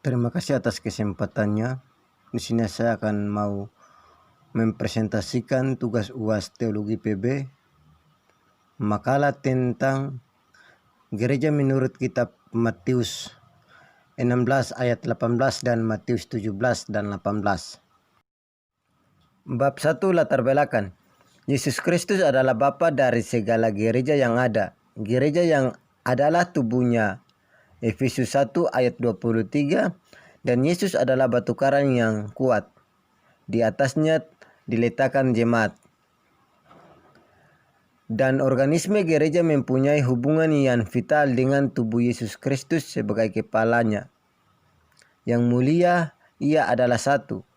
Terima kasih atas kesempatannya. Di sini saya akan mau mempresentasikan tugas UAS Teologi PB, makalah tentang gereja menurut kitab Matius 16 ayat 18 dan Matius 17 dan 18. Bab 1, latar belakang. Yesus Kristus adalah Bapa dari segala gereja yang ada. Gereja yang adalah tubuhnya. Efesus 1 ayat 23. Dan Yesus adalah batu karang yang kuat. Di atasnya diletakkan jemaat. Dan organisme gereja mempunyai hubungan yang vital dengan tubuh Yesus Kristus sebagai kepalanya. Yang mulia, ia adalah satu.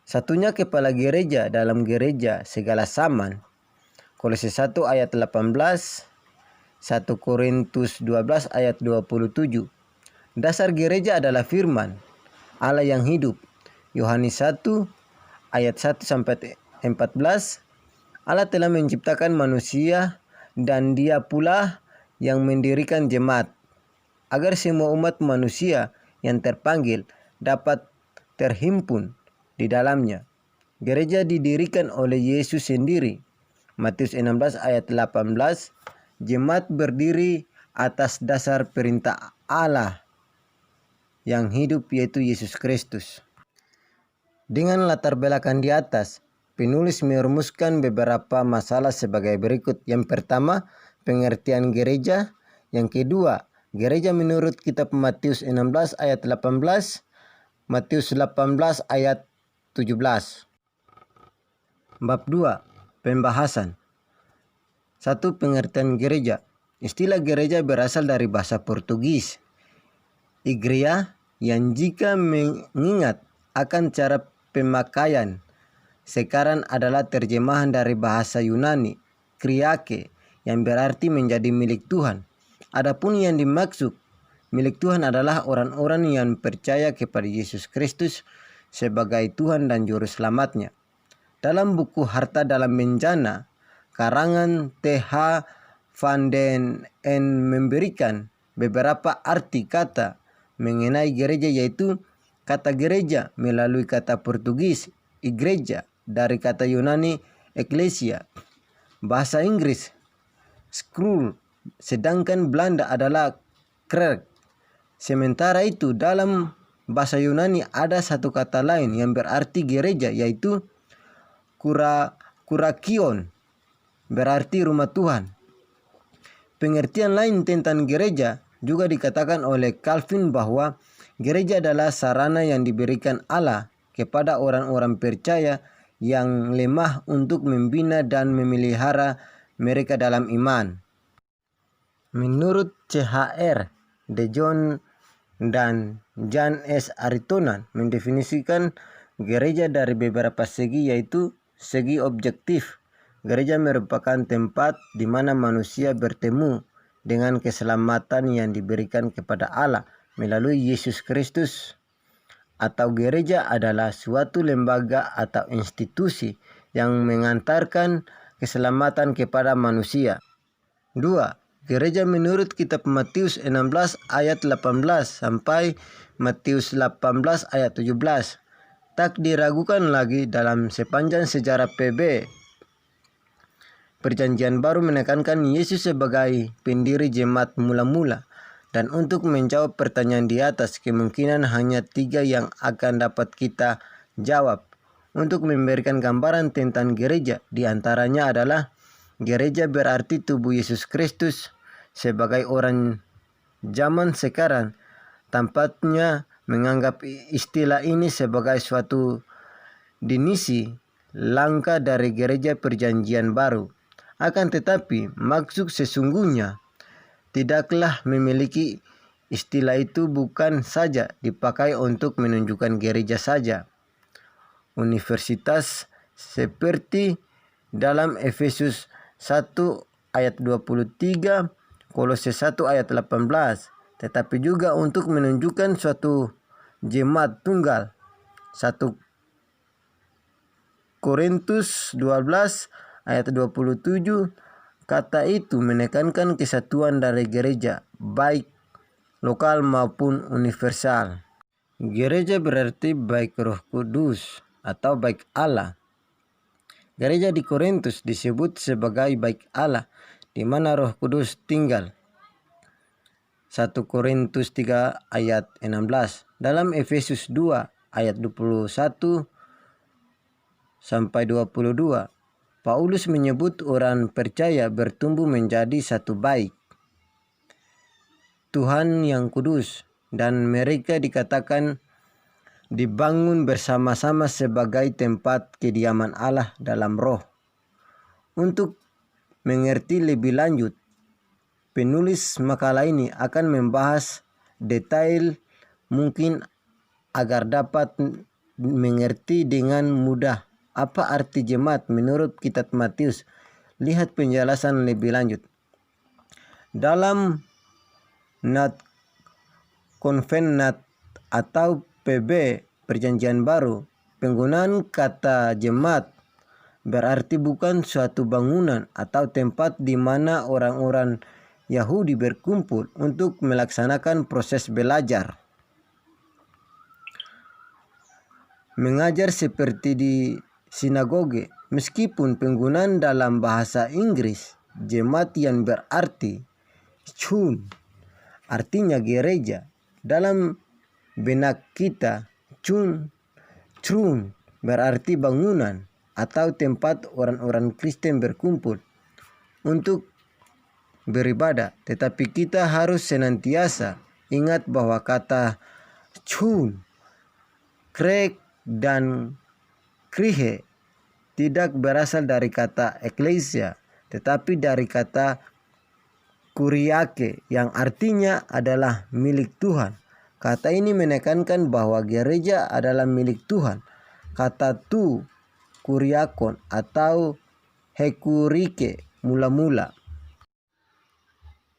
Satunya kepala gereja dalam gereja segala zaman. Kolose 1 ayat 18, 1 Korintus 12 ayat 27. Dasar gereja adalah firman Allah yang hidup. Yohanes 1 ayat 1 sampai 14. Allah telah menciptakan manusia dan Dia pula yang mendirikan jemaat agar semua umat manusia yang terpanggil dapat terhimpun di dalamnya. Gereja didirikan oleh Yesus sendiri. Matius 16 ayat 18. Jemaat berdiri atas dasar perintah Allah yang hidup, yaitu Yesus Kristus. Dengan latar belakang di atas, penulis merumuskan beberapa masalah sebagai berikut. Yang pertama, pengertian gereja. Yang kedua, gereja menurut kitab Matius 16 ayat 18, Matius 18 ayat 17. Bab 2, pembahasan. 1. Pengertian gereja. Istilah gereja berasal dari bahasa Portugis igreja, yang jika mengingat akan cara pemakaian sekarang adalah terjemahan dari bahasa Yunani kriake, yang berarti menjadi milik Tuhan. Adapun yang dimaksud milik Tuhan adalah orang-orang yang percaya kepada Yesus Kristus sebagai Tuhan dan Juru Selamatnya. Dalam buku Harta dalam Bencana, karangan T.H. van den En memberikan beberapa arti kata mengenai gereja, yaitu kata gereja melalui kata Portugis igreja dari kata Yunani eklesia, bahasa Inggris school, sedangkan Belanda adalah kerk. Sementara itu dalam bahasa Yunani ada satu kata lain yang berarti gereja, yaitu kurakion, berarti rumah Tuhan. Pengertian lain tentang gereja juga dikatakan oleh Calvin bahwa gereja adalah sarana yang diberikan Allah kepada orang-orang percaya yang lemah untuk membina dan memelihara mereka dalam iman. Menurut C.H.R. De Jong dan Jan S. Aritonan mendefinisikan gereja dari beberapa segi, yaitu segi objektif. Gereja merupakan tempat di mana manusia bertemu dengan keselamatan yang diberikan kepada Allah melalui Yesus Kristus. Atau gereja adalah suatu lembaga atau institusi yang mengantarkan keselamatan kepada manusia. 2. Gereja menurut kitab Matius 16 ayat 18 sampai Matius 18 ayat 17. Tak diragukan lagi dalam sepanjang sejarah PB. Perjanjian Baru menekankan Yesus sebagai pendiri jemaat mula-mula. Dan untuk menjawab pertanyaan di atas, kemungkinan hanya 3 yang akan dapat kita jawab. Untuk memberikan gambaran tentang gereja, di antaranya adalah gereja berarti tubuh Yesus Kristus. Sebagai orang zaman sekarang, tampaknya menganggap istilah ini sebagai suatu definisi langka dari gereja Perjanjian Baru. Akan tetapi, maksud sesungguhnya tidaklah memiliki istilah itu bukan saja dipakai untuk menunjukkan gereja saja. Universitas seperti dalam Efesus 1 ayat 23, Kolose 1 ayat 18, tetapi juga untuk menunjukkan suatu jemaat tunggal. 1 Korintus 12 ayat 27, kata itu menekankan kesatuan dari gereja, baik lokal maupun universal. Gereja berarti baik Roh Kudus atau baik Allah. Gereja di Korintus disebut sebagai baik Allah, di mana Roh Kudus tinggal. 1 Korintus 3 ayat 16. Dalam Efesus 2 ayat 21 sampai 22, Paulus menyebut orang percaya bertumbuh menjadi satu baik Tuhan yang kudus, dan mereka dikatakan dibangun bersama-sama sebagai tempat kediaman Allah dalam roh. Untuk mengerti lebih lanjut, penulis makalah ini akan membahas detail mungkin agar dapat mengerti dengan mudah apa arti jemaat menurut kitab Matius. Lihat penjelasan lebih lanjut. Dalam Nat Konvenat atau PB Perjanjian Baru, penggunaan kata jemaat berarti bukan suatu bangunan atau tempat di mana orang-orang Yahudi berkumpul untuk melaksanakan proses belajar, mengajar seperti di sinagoge. Meskipun penggunaan dalam bahasa Inggris jemaat yang berarti chun artinya gereja, dalam benak kita chun berarti bangunan atau tempat orang-orang Kristen berkumpul untuk beribadah. Tetapi kita harus senantiasa ingat bahwa kata chun, krek, dan krihe tidak berasal dari kata eklesia, tetapi dari kata kuriake yang artinya adalah milik Tuhan. Kata ini menekankan bahwa gereja adalah milik Tuhan. Kata tu, kuriakon atau hekurike mula-mula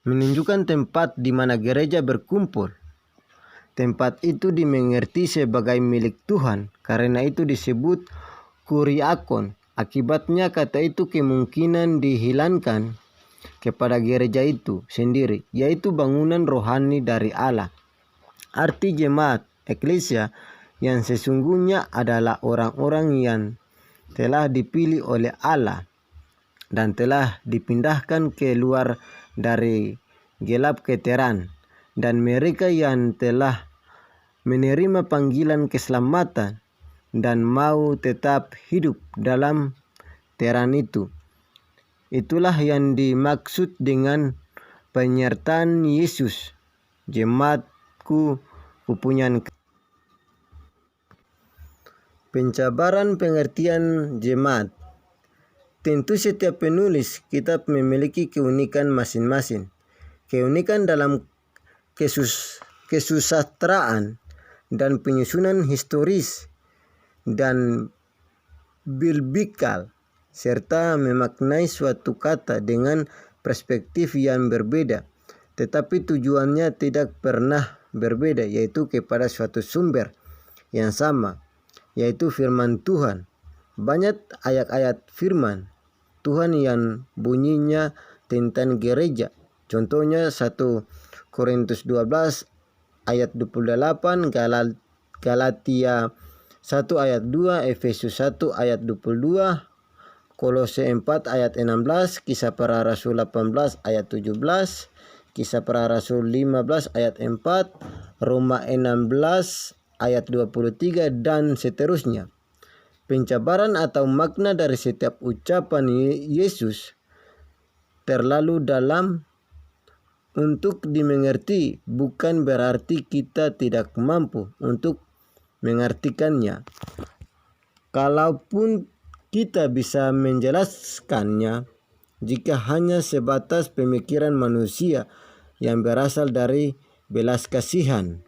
menunjukkan tempat di mana gereja berkumpul. Tempat itu dimengerti sebagai milik Tuhan, karena itu disebut kuriakon. Akibatnya kata itu kemungkinan dihilangkan kepada gereja itu sendiri, yaitu bangunan rohani dari Allah. Arti jemaat, eklesia, yang sesungguhnya adalah orang-orang yang telah dipilih oleh Allah dan telah dipindahkan keluar dari gelap ke terang, dan mereka yang telah menerima panggilan keselamatan dan mau tetap hidup dalam terang itu. Itulah yang dimaksud dengan penyertaan Yesus. Jemaatku pupunyaan. Pencabaran pengertian jemaat. Tentu setiap penulis kitab memiliki keunikan masing-masing. Keunikan dalam kesusastraan dan penyusunan historis dan biblical, serta memaknai suatu kata dengan perspektif yang berbeda, tetapi tujuannya tidak pernah berbeda, yaitu kepada suatu sumber yang sama, yaitu firman Tuhan. Banyak ayat-ayat firman Tuhan yang bunyinya tentang gereja. Contohnya 1 Korintus 12 ayat 28, Galatia 1 ayat 2, Efesus 1 ayat 22, Kolose 4 ayat 16, Kisah Para Rasul 18 ayat 17, Kisah Para Rasul 15 ayat 4, Roma 16 ayat 23, dan seterusnya. Pencabaran atau makna dari setiap ucapan Yesus terlalu dalam untuk dimengerti, bukan berarti kita tidak mampu untuk mengartikannya. Kalaupun kita bisa menjelaskannya, jika hanya sebatas pemikiran manusia yang berasal dari belas kasihan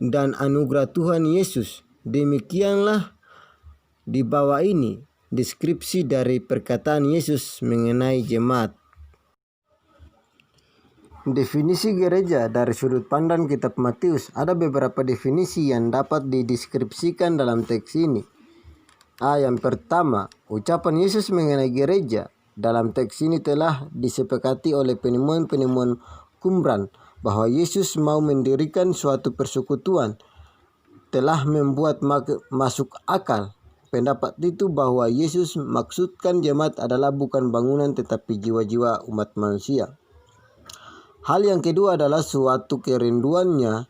dan anugerah Tuhan Yesus. Demikianlah di bawah ini deskripsi dari perkataan Yesus mengenai jemaat. Definisi gereja dari sudut pandang kitab Matius. Ada beberapa definisi yang dapat dideskripsikan dalam teks ini. Yang pertama, ucapan Yesus mengenai gereja dalam teks ini telah disepakati oleh penemuan-penemuan Qumran bahwa Yesus mau mendirikan suatu persekutuan telah membuat masuk akal. Pendapat itu bahwa Yesus maksudkan jemaat adalah bukan bangunan tetapi jiwa-jiwa umat manusia. Hal yang kedua adalah suatu kerinduannya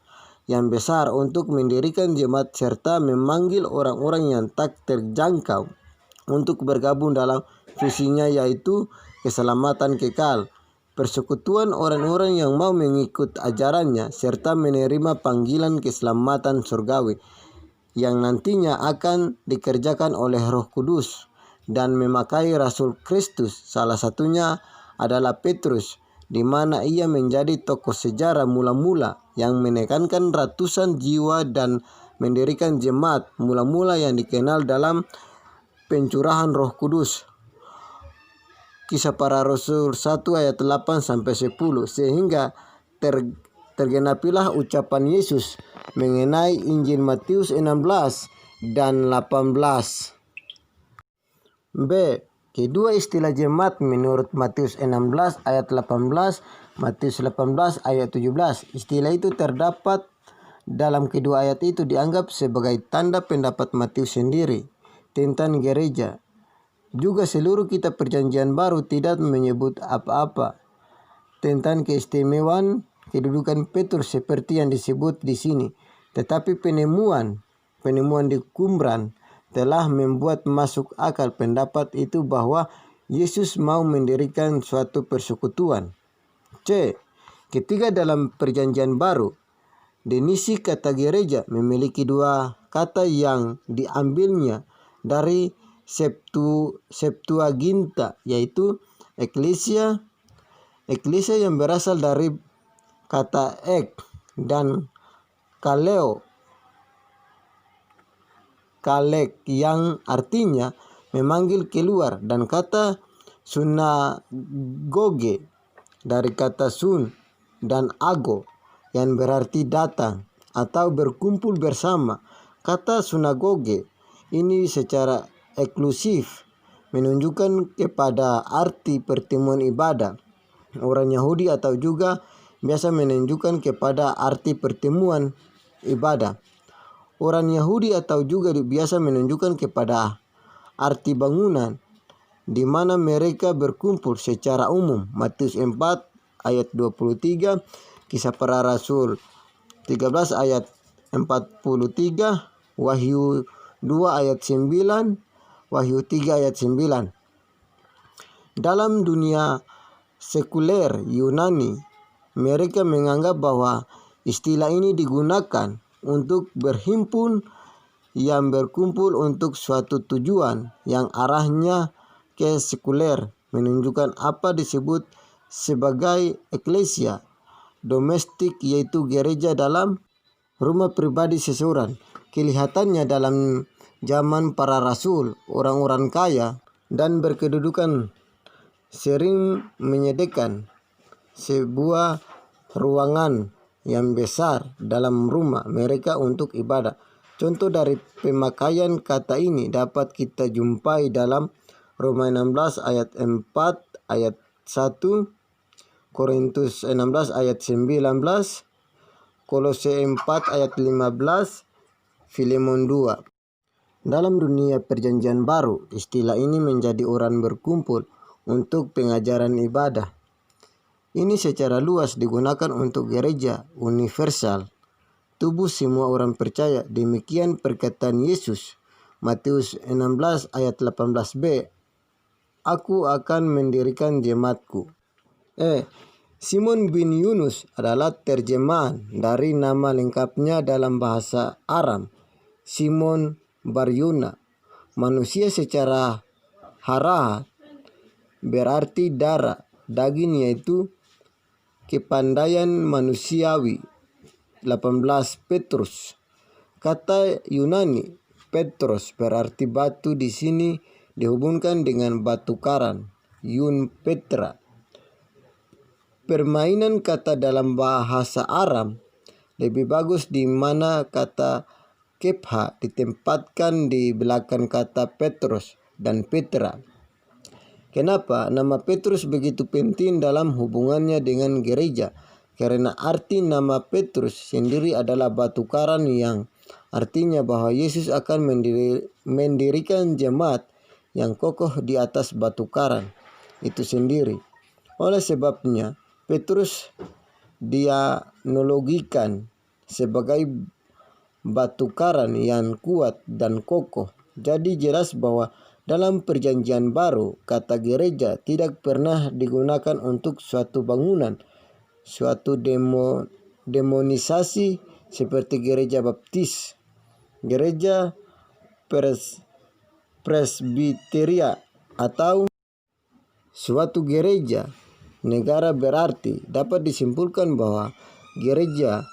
yang besar untuk mendirikan jemaat serta memanggil orang-orang yang tak terjangkau untuk bergabung dalam visinya, yaitu keselamatan kekal. Persekutuan orang-orang yang mau mengikut ajarannya serta menerima panggilan keselamatan surgawi yang nantinya akan dikerjakan oleh Roh Kudus dan memakai Rasul Kristus. Salah satunya adalah Petrus, di mana ia menjadi tokoh sejarah mula-mula yang menekankan ratusan jiwa dan mendirikan jemaat mula-mula yang dikenal dalam pencurahan Roh Kudus. Kisah Para Rasul 1 ayat 8-10, sehingga tergenapilah ucapan Yesus mengenai Injil Matius 16 dan 18. B. Kedua istilah jemaat menurut Matius 16 ayat 18, Matius 18 ayat 17. Istilah itu terdapat dalam kedua ayat itu dianggap sebagai tanda pendapat Matius sendiri tentang gereja. Juga seluruh kitab Perjanjian Baru tidak menyebut apa-apa tentang keistimewaan kedudukan Petrus seperti yang disebut di sini. Tetapi penemuan di Qumran telah membuat masuk akal pendapat itu bahwa Yesus mau mendirikan suatu persekutuan. C. Ketiga, dalam Perjanjian Baru, definisi kata gereja memiliki dua kata yang diambilnya dari Septuaginta, yaitu eklesia yang berasal dari kata ek dan kalek yang artinya memanggil keluar, dan kata sunagoge dari kata sun dan ago yang berarti datang atau berkumpul bersama. Kata sunagoge ini secara eksklusif menunjukkan kepada arti pertemuan ibadah orang Yahudi atau juga biasa menunjukkan kepada arti pertemuan ibadah orang Yahudi atau juga biasa menunjukkan kepada arti bangunan di mana mereka berkumpul secara umum. Matius 4 ayat 23, Kisah Para Rasul 13 ayat 43, Wahyu 2 ayat 9, Wahyu 3 ayat 9. Dalam dunia sekuler Yunani, mereka menganggap bahwa istilah ini digunakan untuk berhimpun yang berkumpul untuk suatu tujuan yang arahnya ke sekuler, menunjukkan apa disebut sebagai eklesia domestik, yaitu gereja dalam rumah pribadi seseorang. Kelihatannya dalam zaman para rasul, orang-orang kaya dan berkedudukan sering menyediakan sebuah ruangan yang besar dalam rumah mereka untuk ibadah. Contoh dari pemakaian kata ini dapat kita jumpai dalam Roma 16 ayat 4 ayat 1, Korintus 16 ayat 19, Kolose 4 ayat 15, Filemon 2. Dalam dunia Perjanjian Baru, istilah ini menjadi orang berkumpul untuk pengajaran ibadah. Ini secara luas digunakan untuk gereja universal, tubuh semua orang percaya. Demikian perkataan Yesus, Matius 16 ayat 18b, "Aku akan mendirikan jemaatku." Simon bin Yunus adalah terjemahan dari nama lengkapnya dalam bahasa Aram, Simon Baryona. Manusia secara harahat berarti darah daging, yaitu kepandaian manusiawi. 18 Petrus. Kata Yunani Petros berarti batu, di sini dihubungkan dengan batu karang, Yun Petra. Permainan kata dalam bahasa Aram lebih bagus di mana kata Kepha ditempatkan di belakang kata Petros dan Petra. Kenapa nama Petrus begitu penting dalam hubungannya dengan gereja? karena arti nama Petrus sendiri adalah batu karang, yang artinya bahwa Yesus akan mendirikan jemaat yang kokoh di atas batu karang itu sendiri. Oleh sebabnya, Petrus dianalogikan sebagai batu karang yang kuat dan kokoh. Jadi jelas bahwa dalam Perjanjian Baru, kata gereja tidak pernah digunakan untuk suatu bangunan, suatu demonisasi seperti gereja baptis, gereja presbiteria, atau suatu gereja negara. Berarti dapat disimpulkan bahwa gereja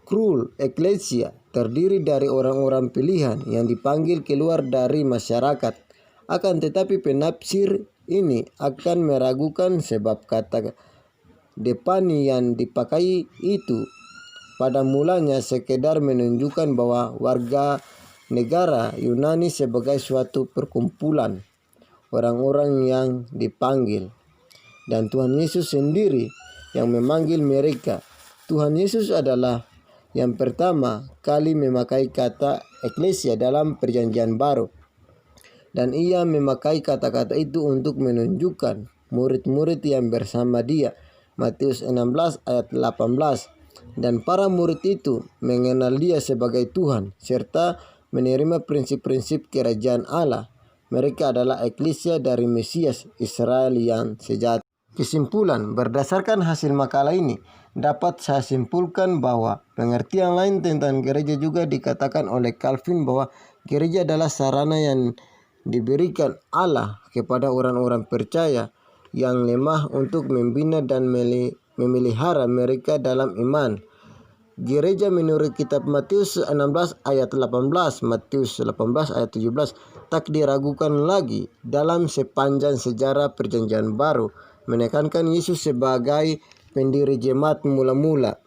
Krul Eklesia terdiri dari orang-orang pilihan yang dipanggil keluar dari masyarakat. Akan tetapi penafsir ini akan meragukan, sebab kata depani yang dipakai itu pada mulanya sekedar menunjukkan bahwa warga negara Yunani sebagai suatu perkumpulan orang-orang yang dipanggil, dan Tuhan Yesus sendiri yang memanggil mereka. Tuhan Yesus adalah yang pertama kali memakai kata eklesia dalam Perjanjian Baru, dan ia memakai kata-kata itu untuk menunjukkan murid-murid yang bersama dia. Matius 16 ayat 18. Dan para murid itu mengenal dia sebagai Tuhan serta menerima prinsip-prinsip kerajaan Allah. Mereka adalah eklesia dari Mesias Israel yang sejati. Kesimpulan, berdasarkan hasil makalah ini, dapat saya simpulkan bahwa pengertian lain tentang gereja juga dikatakan oleh Calvin, bahwa gereja adalah sarana yang diberikan Allah kepada orang-orang percaya yang lemah untuk membina dan memelihara mereka dalam iman. Gereja menurut kitab Matius 16 ayat 18, Matius 18 ayat 17 tak diragukan lagi dalam sepanjang sejarah Perjanjian Baru, menekankan Yesus sebagai pendiri jemaat mula-mula.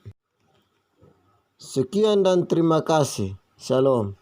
Sekian dan terima kasih. Shalom.